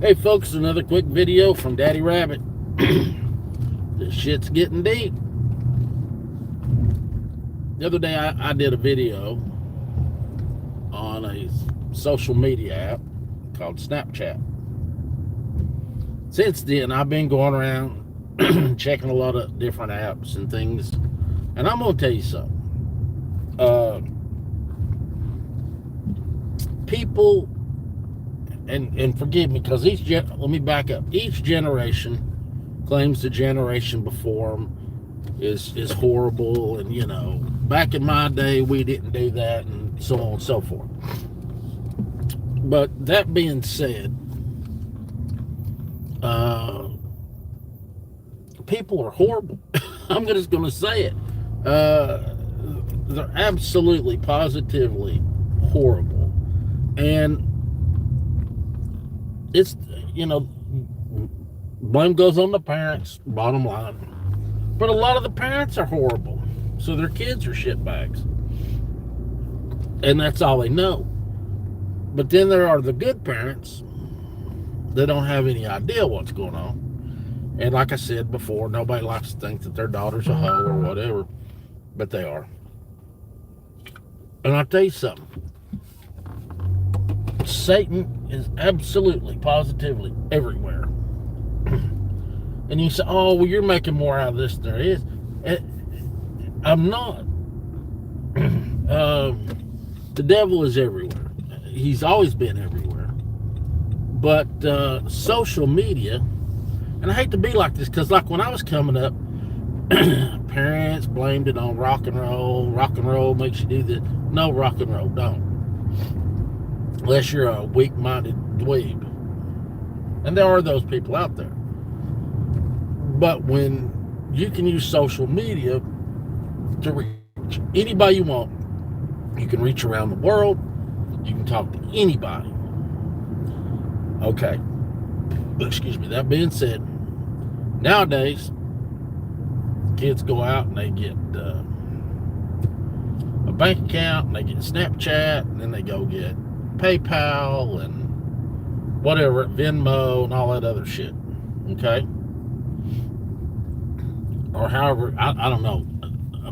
Hey folks, another quick video from Daddy Rabbit. This shit's getting deep. The other day I did a video on a social media app called Snapchat. Since then, I've been going around checking a lot of different apps and things. And I'm going to tell you something. People, and forgive me, because let me back up. Each generation claims the generation before them is horrible, and back in my day we didn't do that, and so on and so forth. But that being said, people are horrible. I'm just going to say it. They're absolutely, positively horrible, and it's blame goes on the parents, bottom line. But a lot of the parents are horrible, so their kids are shitbags, and that's all they know. But then there are the good parents that don't have any idea what's going on. And like I said before, nobody likes to think that their daughter's a hoe or whatever, but they are. And I'll tell you something. Satan is absolutely, positively everywhere. And you say, oh, well, you're making more out of this than there is. I'm not. The devil is everywhere. He's always been everywhere. But social media, and I hate to be like this, because like when I was coming up, parents blamed it on rock and roll. Rock and roll makes you do this. No, rock and roll don't. Unless you're a weak-minded dweeb. And there are those people out there. But when you can use social media to reach anybody you want, you can reach around the world, you can talk to anybody. Okay. Excuse me. That being said, nowadays, kids go out and they get a bank account, and they get Snapchat, and then they go get PayPal and whatever, Venmo and all that other shit. Okay? Or however, I don't know.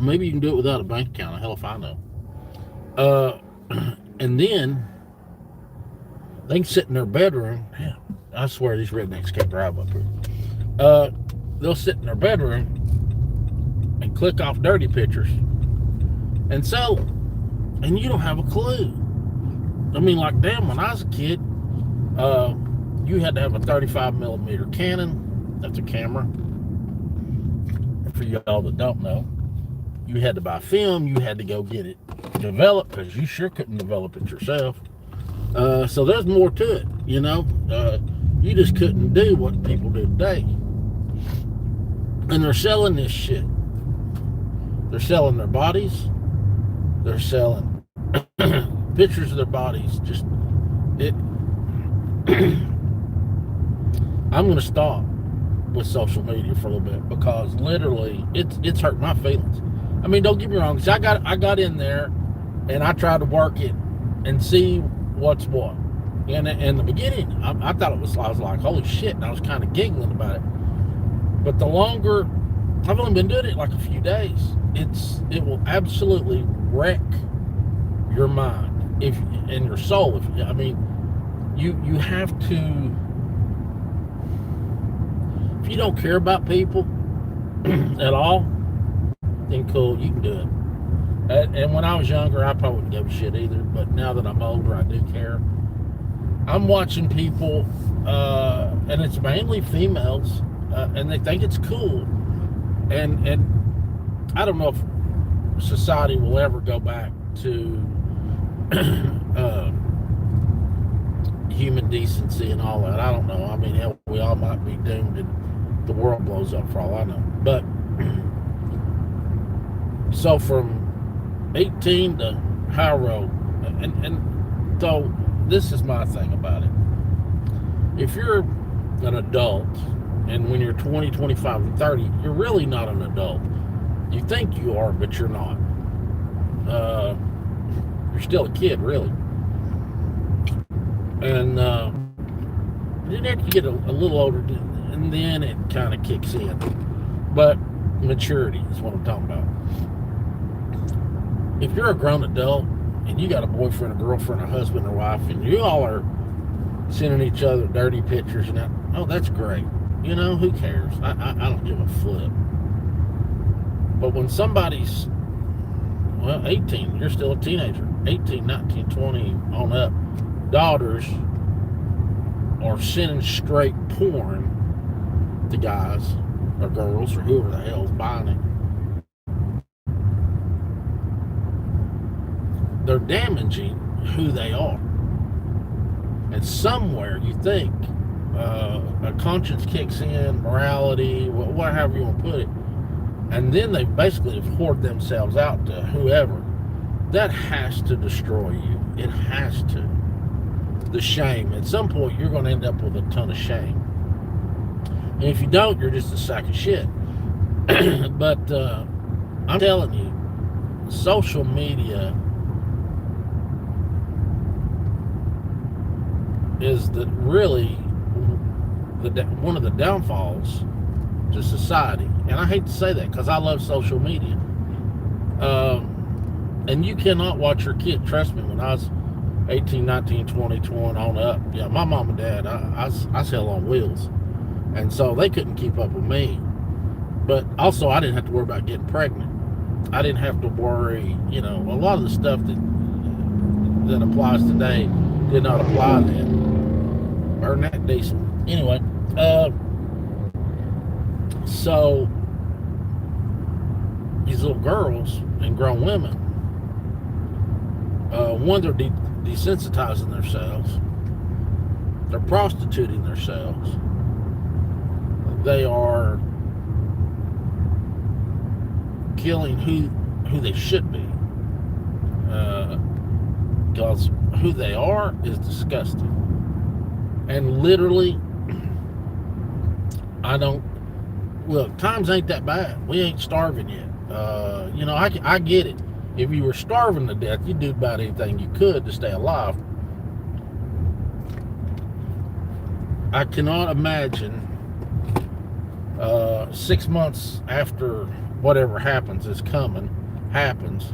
Maybe you can do it without a bank account. Hell if I know. And then they can sit in their bedroom. Man, I swear these rednecks can't drive up here. They'll sit in their bedroom and click off dirty pictures and sell them. And you don't have a clue. I mean, like, damn, when I was a kid, you had to have a 35 millimeter Canon. That's a camera. For y'all that don't know, you had to buy film. You had to go get it developed, because you sure couldn't develop it yourself. So there's more to it, you just couldn't do what people do today. And they're selling this shit. They're selling their bodies. They're selling pictures of their bodies. Just it. I'm going to stop with social media for a little bit, because literally it's hurt my feelings. I mean, don't get me wrong. I got in there and I tried to work it and see what's what. And in the beginning, I thought I was like, holy shit, and I was kind of giggling about it. But the longer, I've only been doing it like a few days, it will absolutely wreck your mind and your soul. You have to. If you don't care about people at all, then cool, you can do it. And when I was younger, I probably wouldn't give a shit either. But now that I'm older, I do care. I'm watching people, and it's mainly females, and they think it's cool. And I don't know if society will ever go back to human decency and all that. I don't know. I mean, hell, we all might be doomed and the world blows up for all I know. But so from 18 to high road, and so this is my thing about it. If you're an adult, and when you're 20, 25, and 30, you're really not an adult. You think you are, but you're not. You're still a kid, really. And then after you get a little older, and then it kind of kicks in. But maturity is what I'm talking about. If you're a grown adult and you got a boyfriend, a girlfriend, a husband, or wife, and you all are sending each other dirty pictures and that, oh, that's great. You know, who cares? I don't give a flip. But when somebody's, well, 18, you're still a teenager, 18, 19, 20 on up, daughters are sending straight porn to guys or girls or whoever the hell's buying it. They're damaging who they are. And somewhere you think a conscience kicks in, morality, whatever you want to put it, and then they basically have hoarded themselves out to whoever. That has to destroy you. It has to. The shame. At some point, you're going to end up with a ton of shame. And if you don't, you're just a sack of shit. But I'm telling you, social media is really one of the downfalls to society. And I hate to say that because I love social media. And you cannot watch your kid. Trust me, when I was 18, 19, 20, 21 on up, yeah, my mom and dad, I was hell on wheels. And so they couldn't keep up with me. But also, I didn't have to worry about getting pregnant. I didn't have to worry, a lot of the stuff that applies today did not apply then. Burn that diesel. Anyway, so these little girls and grown women, one, they're desensitizing themselves. They're prostituting themselves. They are killing who they should be. Because who they are is disgusting. And literally, times ain't that bad. We ain't starving yet. I get it. If you were starving to death, you'd do about anything you could to stay alive. I cannot imagine 6 months after whatever happens happens.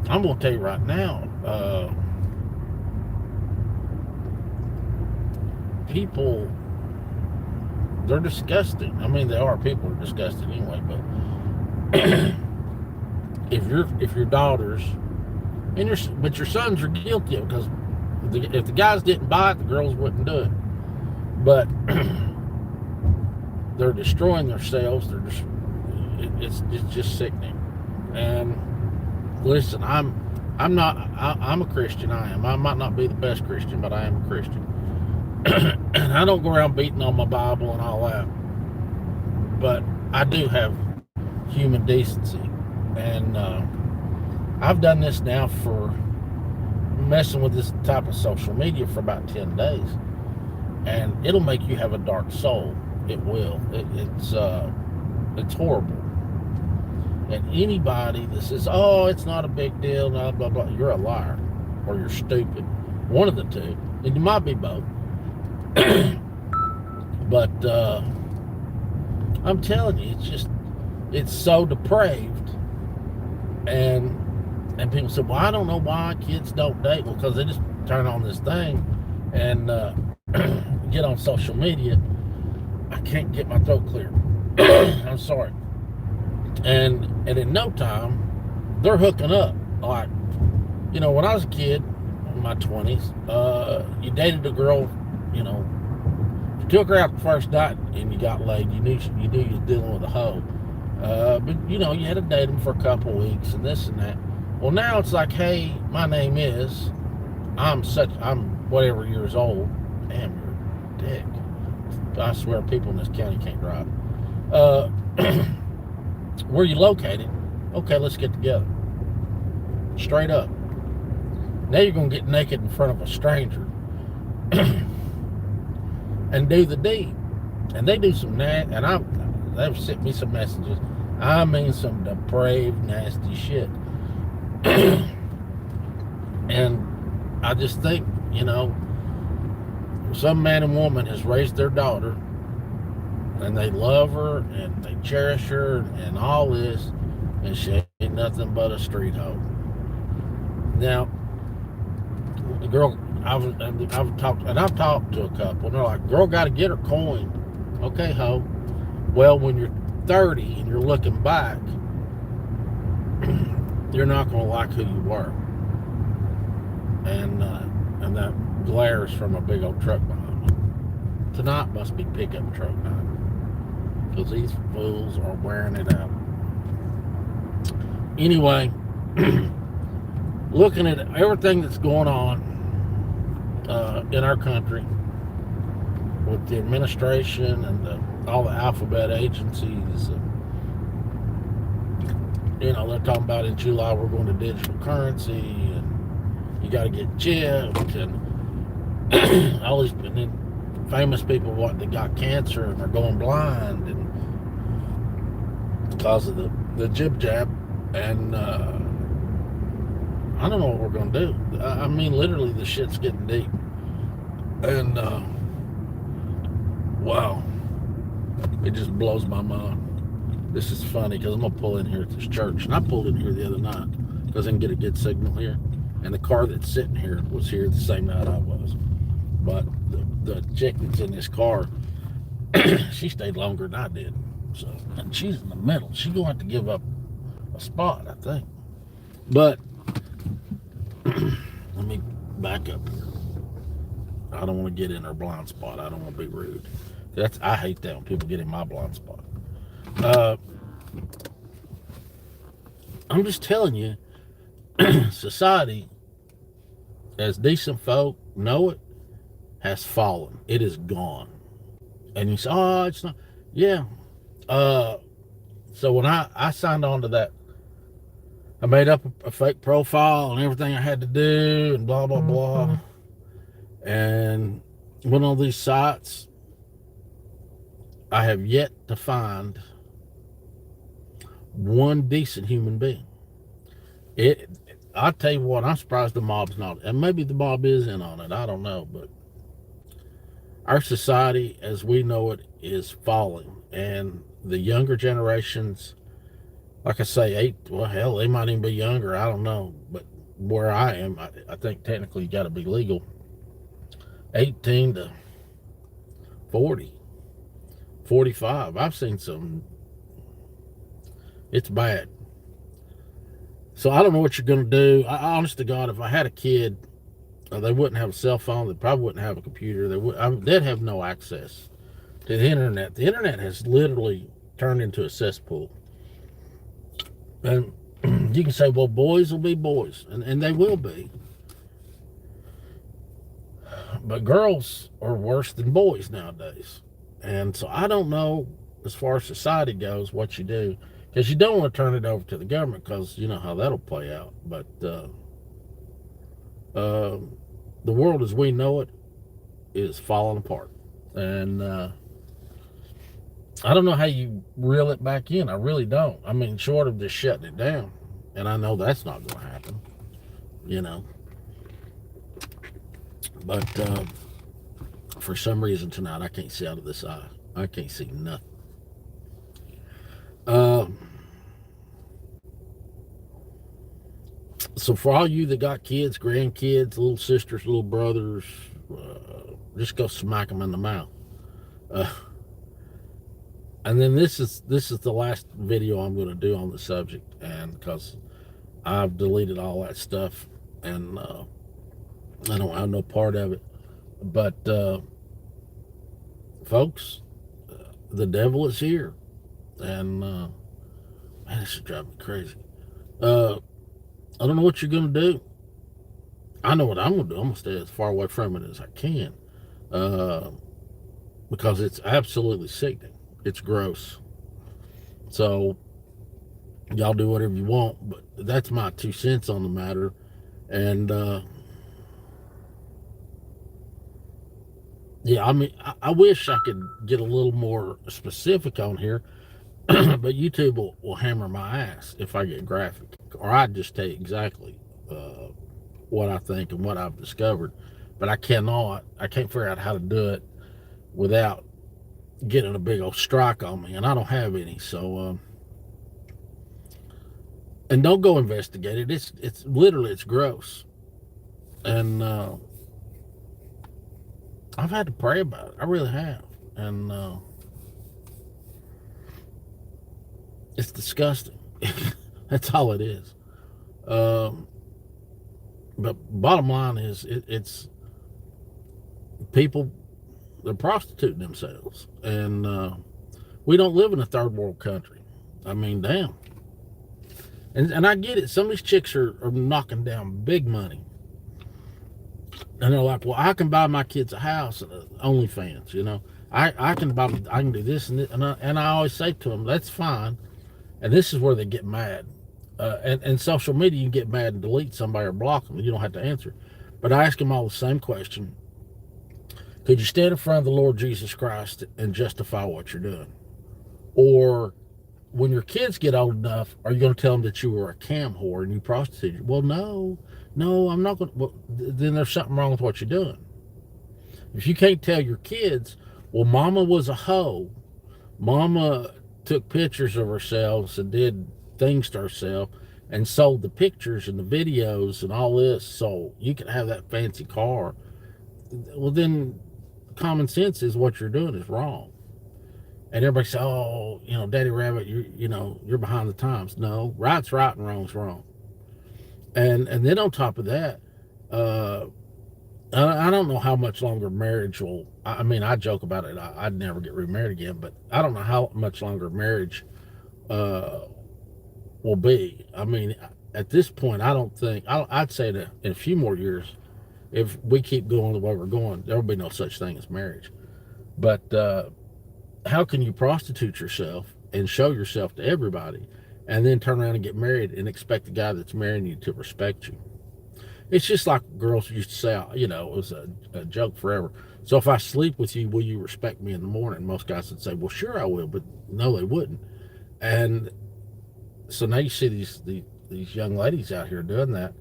I'm going to tell you right now, people, they're disgusting. I mean, people are disgusting anyway, but if your daughters but your sons are guilty of it, because if the guys didn't buy it, the girls wouldn't do it. But they're destroying themselves. It's just sickening. And listen, I'm a Christian. I might not be the best Christian, but I am a Christian. And I don't go around beating on my Bible and all that. But I do have human decency. And I've done this now for messing with this type of social media for about 10 days. And it'll make you have a dark soul. It will. It's horrible. And anybody that says, oh, it's not a big deal, blah, blah, blah, you're a liar. Or you're stupid. One of the two. And you might be both. But I'm telling you, it's so depraved. And people say, well, I don't know why kids don't date. Well, because they just turn on this thing and get on social media. I can't get my throat clear. I'm sorry. And in no time, they're hooking up. Like, when I was a kid, in my 20s, you dated a girl, if you took her out the first night and you got laid, you knew you was dealing with a hoe. But you had to date them for a couple weeks and this and that. Well, now it's like, hey, my name is, I'm whatever years old. Damn, you're a dick. I swear people in this county can't drive. Where you located? Okay, let's get together. Straight up. Now you're going to get naked in front of a stranger and do the deed. And they do some they've sent me some messages. I mean, some depraved, nasty shit. And I just think, some man and woman has raised their daughter, and they love her and they cherish her and all this, and she ain't nothing but a street hoe. Now, the girl, I've talked to a couple, and they're like, "Girl, got to get her coin." Okay, ho. Well, when you're 30 and you're looking back, you're not going to like who you were, and that glares from a big old truck behind me. Tonight must be pickup truck night, because these fools are wearing it out. Anyway, looking at everything that's going on in our country with the administration and all the alphabet agencies, they're talking about in July we're going to digital currency, and you got to get chipped, and all these famous people that got cancer and are going blind and because of the jib jab, and I don't know what we're going to do. I mean, literally, the shit's getting deep. And, wow. It just blows my mind. This is funny because I'm going to pull in here at this church. And I pulled in here the other night because I can get a good signal here. And the car that's sitting here was here the same night I was. But the chick that's in this car, she stayed longer than I did. So, and she's in the middle. She's going to have to give up a spot, I think. But let me back up here. I don't want to get in her blind spot. I don't want to be rude. I hate that when people get in my blind spot. I'm just telling you, society, as decent folk know it, has fallen. It is gone. And you say, oh, it's not. Yeah. So when I signed on to that, I made up a fake profile and everything I had to do and blah, blah, blah. And went on these sites. I have yet to find one decent human being. I'll tell you what, I'm surprised the mob's not. And maybe the mob is in on it. I don't know. But our society as we know it is falling. And the younger generations, like I say, hell, they might even be younger. I don't know. But where I am, I think technically you got to be legal. 18 to 40, 45. I've seen some. It's bad. So I don't know what you're going to do. Honest to God, if I had a kid, they wouldn't have a cell phone. They probably wouldn't have a computer. They'd have no access to the internet. The internet has literally turned into a cesspool. And you can say, well, boys will be boys. And they will be. But girls are worse than boys nowadays. And so I don't know, as far as society goes, what you do. Because you don't want to turn it over to the government, because you know how that'll play out. But the world as we know it is falling apart. And I don't know how you reel it back in. I really don't. I mean, short of just shutting it down. And I know that's not going to happen. But for some reason tonight, I can't see out of this eye. I can't see nothing. So for all you that got kids, grandkids, little sisters, little brothers, just go smack them in the mouth. And then this is the last video I'm going to do on the subject, and because I've deleted all that stuff, and I don't have no part of it. But folks, the devil is here, and man, this is driving me crazy. I don't know what you're going to do. I know what I'm going to do. I'm going to stay as far away from it as I can, because it's absolutely sickening. It's gross. So y'all do whatever you want, but that's my 2 cents on the matter. And yeah, I mean, I wish I could get a little more specific on here, but YouTube will hammer my ass if I get graphic, or I just tell you exactly what I think and what I've discovered. but I can't figure out how to do it without getting a big old strike on me, and I don't have any. So, and don't go investigate it. It's literally it's gross, and I've had to pray about it. I really have, and it's disgusting. That's all it is. But bottom line is, it's people, they're prostituting themselves, and we don't live in a third world country. I mean, damn. And I get it. Some of these chicks are knocking down big money, and they're like, "Well, I can buy my kids a house, OnlyFans. You know, I can do this and this." And I always say to them, "That's fine." And this is where they get mad. And social media, you can get mad and delete somebody or block them. You don't have to answer. But I ask them all the same question: could you stand in front of the Lord Jesus Christ and justify what you're doing? Or when your kids get old enough, are you going to tell them that you were a cam whore and you prostituted? Well, no, I'm not going to. Well, then there's something wrong with what you're doing. If you can't tell your kids, well, mama was a hoe, mama took pictures of herself and did things to herself and sold the pictures and the videos and all this so you can have that fancy car, well, then common sense is what you're doing is wrong. And everybody says, "Oh, you know, Daddy Rabbit, you're behind the times." No, right's right and wrong's wrong. And then on top of that, I don't know how much longer marriage will. I mean, I joke about it. I'd never get remarried again, but I don't know how much longer marriage will be. I mean, at this point, I don't think. I'd say that in a few more years, if we keep going the way we're going, there will be no such thing as marriage. But how can you prostitute yourself and show yourself to everybody and then turn around and get married and expect the guy that's marrying you to respect you? It's just like girls used to say, it was a joke forever. So if I sleep with you, will you respect me in the morning? Most guys would say, well, sure I will, but no, they wouldn't. And so now you see these young ladies out here doing that.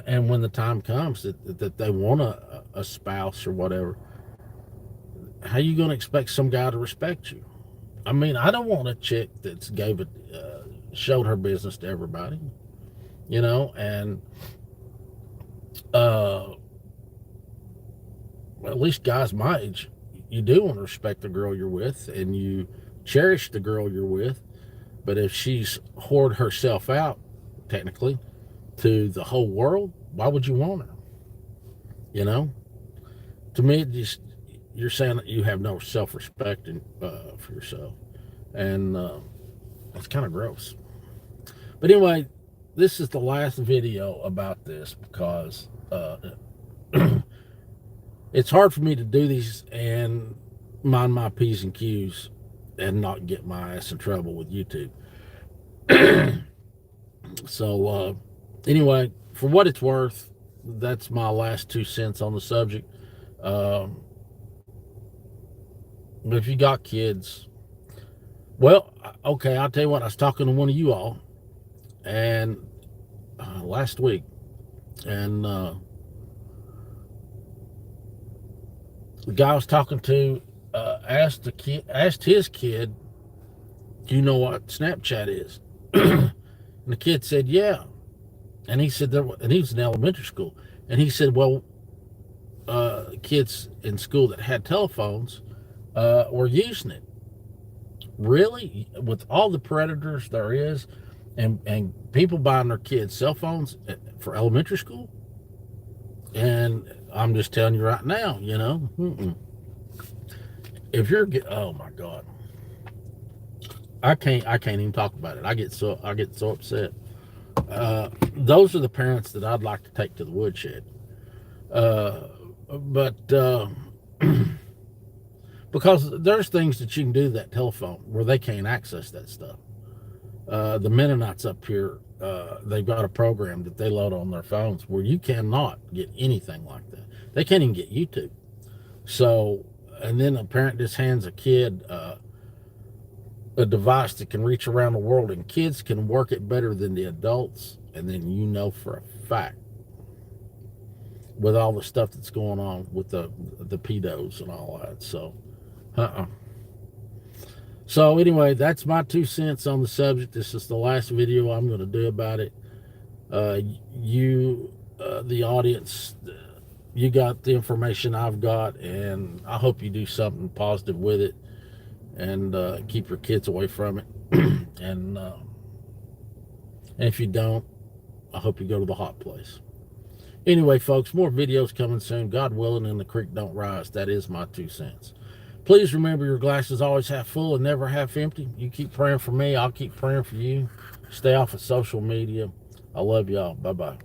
And when the time comes that they want a spouse or whatever, how you going to expect some guy to respect you? I mean, I don't want a chick that's showed her business to everybody, and at least guys my age, you do want to respect the girl you're with and you cherish the girl you're with. But if she's whored herself out, technically, to the whole world, why would you want her? To me, you're saying that you have no self-respect for yourself, and it's kind of gross. But anyway, this is the last video about this because it's hard for me to do these and mind my P's and Q's and not get my ass in trouble with YouTube. So anyway, for what it's worth, that's my last 2 cents on the subject. But if you got kids, well, okay, I'll tell you what, I was talking to one of you all and last week, and the guy I was talking to asked his kid, "Do you know what Snapchat is?" And the kid said, "Yeah." And he said, and he was in elementary school, and he said, "Well, kids in school that had telephones were using it. Really, with all the predators there is, and people buying their kids cell phones for elementary school." And I'm just telling you right now, if you're, oh my God, I can't even talk about it. I get so upset. Those are the parents that I'd like to take to the woodshed. But because there's things that you can do to that telephone where they can't access that stuff. The Mennonites up here, they've got a program that they load on their phones where you cannot get anything like that. They can't even get YouTube. So, and then a parent just hands a kid a device that can reach around the world, and kids can work it better than the adults. And then for a fact with all the stuff that's going on with the pedos and all that. So, So anyway, that's my 2 cents on the subject. This is the last video I'm going to do about it. The audience, you got the information I've got, and I hope you do something positive with it, and keep your kids away from it. And if you don't, I hope you go to the hot place. Anyway, folks, more videos coming soon. God willing, and the creek don't rise. That is my 2 cents. Please remember, your glass is always half full and never half empty. You keep praying for me. I'll keep praying for you. Stay off of social media. I love y'all. Bye-bye.